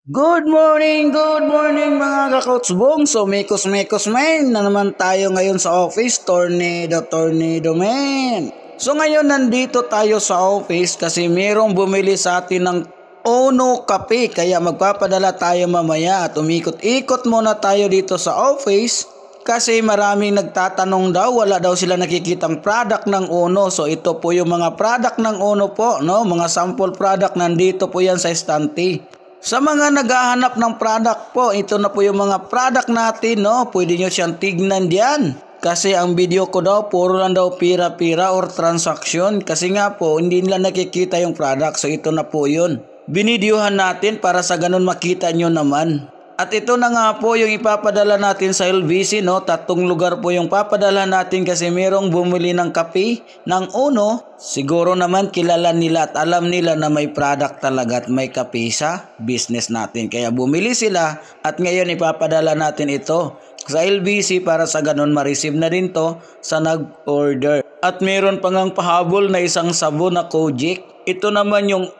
Good morning mga kakoutsbong. So, mekos men na naman tayo ngayon sa office. Tornado men. So, ngayon nandito tayo sa office kasi mayroong bumili sa atin ng Ono kape. Kaya magpapadala tayo mamaya at umikot-ikot muna tayo dito sa office. Kasi maraming nagtatanong daw, wala daw sila nakikitang product ng Ono. So ito po yung mga product ng Ono po, no? Mga sample product nandito po yan sa estante. Sa mga naghahanap ng product po, ito na po yung mga product natin, no? Pwede nyo siyang tignan diyan. Kasi ang video ko daw, puro lang daw pira-pira or transaction. Kasi nga po, hindi nila nakikita yung product. So ito na po yun. Binidyohan natin para sa ganun makita nyo naman. At ito na nga po yung ipapadala natin sa LBC, no? 3 lugar po yung papadala natin kasi merong bumili ng kape ng Ono. Siguro naman kilala nila at alam nila na may product talaga at may kape sa business natin. Kaya bumili sila at ngayon ipapadala natin ito sa LBC para sa ganun ma-receive na rin to sa nag-order. At meron pa ngang pahabol na isang sabon na Kojic. Ito naman yung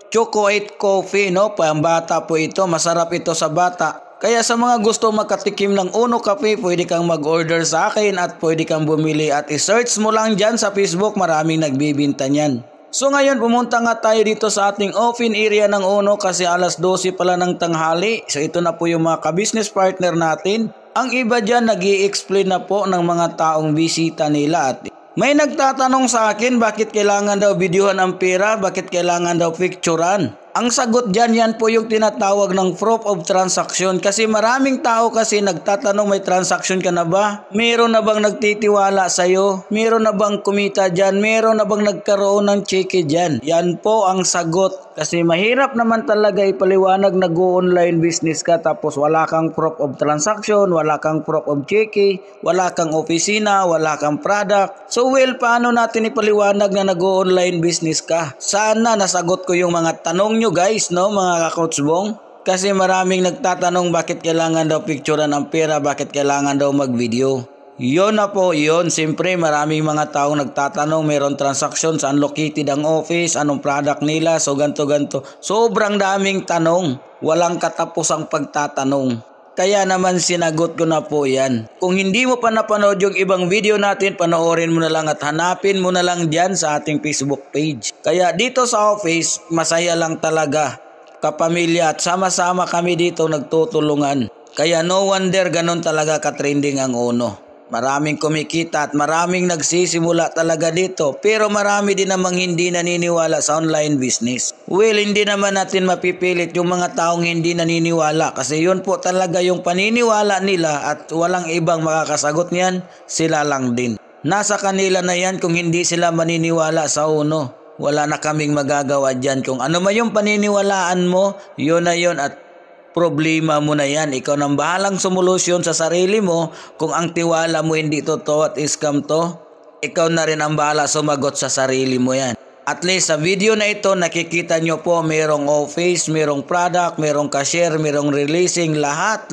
Chocolate coffee, no? Pambata po ito. Masarap ito sa bata. Kaya sa mga gusto makatikim ng Ono kape, pwede kang mag-order sa akin at pwede kang bumili at i-search mo lang dyan sa Facebook. Maraming nagbibinta niyan. So ngayon pumunta nga tayo dito sa ating open area ng Ono kasi alas 12 pala ng tanghali. So ito na po yung mga ka-business partner natin. Ang iba dyan nag-i-explain na po ng mga taong bisita nila at may nagtatanong sa akin bakit kailangan daw videohan ang pera, bakit kailangan daw picturean. Ang sagot dyan, yan po yung tinatawag ng proof of transaction kasi maraming tao kasi nagtatanong may transaction ka na ba? Meron na bang nagtitiwala sa'yo? Meron na bang kumita dyan? Meron na bang nagkaroon ng cheque dyan? Yan po ang sagot kasi mahirap naman talaga ipaliwanag nag-online business ka tapos wala kang proof of transaction, wala kang proof of cheque, wala kang opisina, wala kang product. So paano natin ipaliwanag na nag-online business ka? Sana nasagot ko yung mga tanong nyo guys, no, mga kakoutsbong. Kasi maraming nagtatanong bakit kailangan daw picturean ang pera, bakit kailangan daw mag-video. Yon na po yun. Siyempre maraming mga taong nagtatanong, mayroon transaction, saan located ang office, anong product nila, so ganto. Sobrang daming tanong, walang katapusang pagtatanong. Kaya naman sinagot ko na po yan. Kung hindi mo pa napanood yung ibang video natin, panoorin mo na lang at hanapin mo na lang dyan sa ating Facebook page. Kaya dito sa office, masaya lang talaga. Kapamilya at sama-sama kami dito nagtutulungan. Kaya no wonder ganun talaga ka-trending ang Ono. Maraming kumikita at maraming nagsisimula talaga dito. Pero marami din namang hindi naniniwala sa online business. Well, hindi naman natin mapipilit yung mga taong hindi naniniwala. Kasi yun po talaga yung paniniwala nila at walang ibang makakasagot niyan, sila lang din. Nasa kanila na yan kung hindi sila maniniwala sa Ono. Wala na kaming magagawa dyan. Kung ano man yung paniniwalaan mo, yun na yun at problema mo na yan. Ikaw nang bahalang sumolusyon sa sarili mo. Kung ang tiwala mo hindi totoo at scam to, ikaw na rin ang bahala sumagot sa sarili mo yan. At least sa video na ito nakikita nyo po merong office, merong product, merong cashier, merong releasing, lahat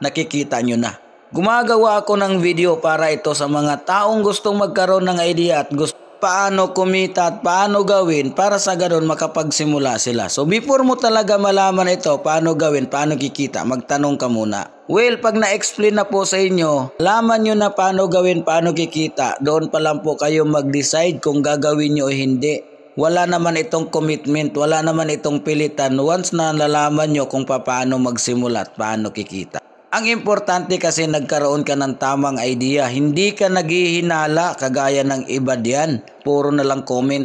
nakikita nyo na. Gumagawa ako ng video para ito sa mga taong gustong magkaroon ng idea at gusto paano kumita at paano gawin para sa ganun makapagsimula sila. So before mo talaga malaman ito, paano gawin, paano kikita, magtanong ka muna. Well, pag na-explain na po sa inyo, laman nyo na paano gawin, paano kikita, doon pa lang po kayo mag-decide kung gagawin nyo o hindi. Wala naman itong commitment, wala naman itong pilitan once na nalaman nyo kung paano magsimula at paano kikita. Ang importante kasi nagkaroon ka ng tamang idea. Hindi ka naghihinala kagaya ng iba diyan. Puro na lang comment.